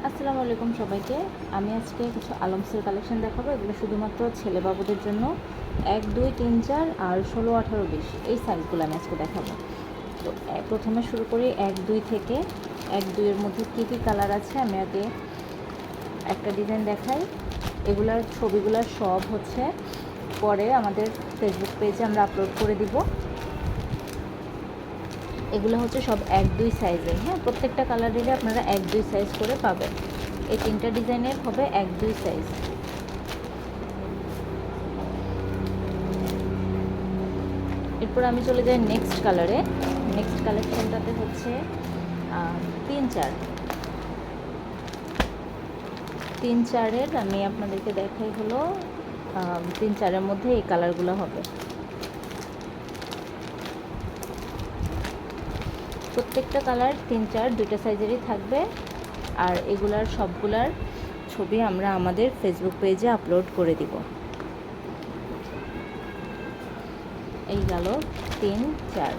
আসসালামু আলাইকুম সবাইকে। আমি আজকে কিছু আলমসের কালেকশন দেখাবো। এগুলো শুধুমাত্র ছেলে বাবুদের জন্য 1, 2, 3, 4 আর 16, 18, 20 এই সাইজগুলো আমি আজকে দেখাবো। তো প্রথমে শুরু করি 1, 2 থেকে। 1, 2 এর মধ্যে কী কী কালার আছে আমি আগে একটা ডিজাইন দেখাই। এগুলার ছবিগুলো সব হচ্ছে পরে আমাদের ফেসবুক পেজে আমরা আপলোড করে দিব। এগুলো হচ্ছে সব 1, 2 সাইজের। হ্যাঁ, প্রত্যেকটা কালারেরই আপনারা 1, 2 সাইজ করে পাবেন। এই 3টা ডিজাইনের হবে 1, 2 সাইজ। এরপর আমি চলে যাই নেক্সট কালারে। নেক্সট কালেকশনটাতে হচ্ছে 3, 4 3, 4-এর আমি আপনাদেরকে দেখাই হলো 3, 4-এর মধ্যে এই কালারগুলো হবে। প্রত্যেকটা কালার 3, 4 দুইটা সাইজেরই থাকবে। আর এগুলার সবগুলার ছবি আমরা আমাদের ফেসবুক পেজে আপলোড করে দিব। এই গেল 3, 4।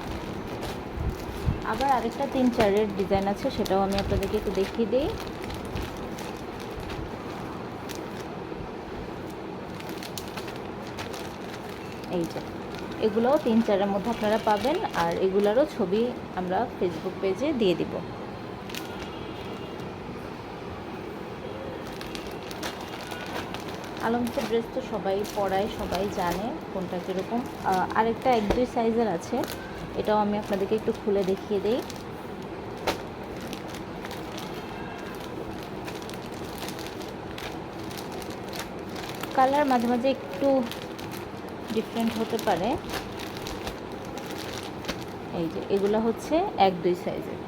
আবার আরেকটা 3, 4-এর ডিজাইন আছে, সেটাও আমি আপনাদেরকে একটু দেখিয়ে দিই। এই যে এগুলোও 3, 4-এর মধ্যে আপনারা পাবেন। আর এগুলারও ছবি আমরা ফেসবুক পেজে দিয়ে দিব। আলমসের ড্রেস তো সবাই পরায়, সবাই জানে কোনটা কীরকম। আরেকটা 1, 2 সাইজের আছে, এটাও আমি আপনাদেরকে একটু খুলে দেখিয়ে দিই। কালার মাঝে মাঝে একটু ডিফারেন্ট হতে পারে। এই যে এগুলো হচ্ছে 1, 2 সাইজের।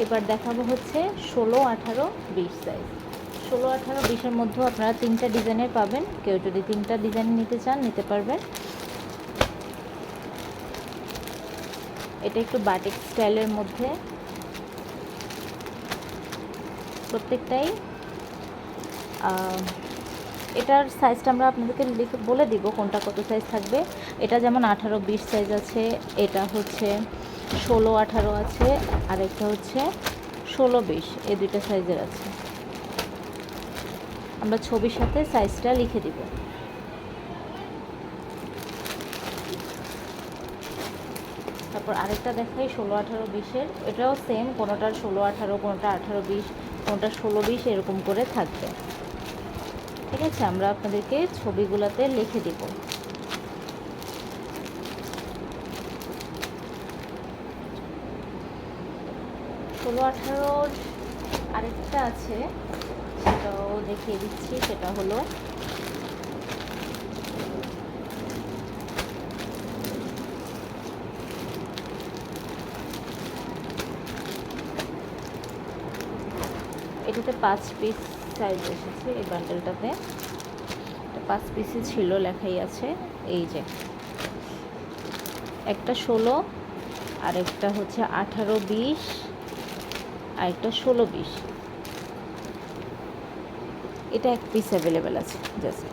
এবার দেখাবো হচ্ছে 16, 18, 20 সাইজ। 16, 18, 20-এর মধ্যেও আপনারা 3টা ডিজাইনের পাবেন। কেউ যদি 3টা ডিজাইন নিতে চান নিতে পারবেন। এটা একটু বাটিক স্টাইলের মধ্যে। প্রত্যেকটাই এটার সাইজটা আমরা আপনাদেরকে লিখে বলে দিব কোনটা কত সাইজ থাকবে। এটা যেমন 18, 20 সাইজ আছে, এটা হচ্ছে 16, 18 আছে, আর একটা হচ্ছে 16, 20 এই দুইটা সাইজের আছে। আমরা ছবির সাথে সাইজটা লিখে দিব। তারপর আরেকটা দেখাই 16, 18, 20-এর। এটাও সেম, কোনোটার 16, 18, কোনোটা 18, 20, কোনোটা 16, 20 এরকম করে থাকবে। ঠিক আছে, আমরা আপনাদেরকে ছবিগুলোতে লিখে দিব। ষোলো 18-র আরেকটা আছে, সেটাও দেখিয়ে দিচ্ছি। সেটা হলো এটাতে 5 পিস সাইজ এসেছে। এই বান্ডেলটাতে 5 পিসই ছিল, লেখাই আছে। এই যে একটা 16, আর একটা হচ্ছে 18, 20, আর একটা 16, 20। এটা 1 পিস অ্যাভেলেবেল আছে জাস্ট।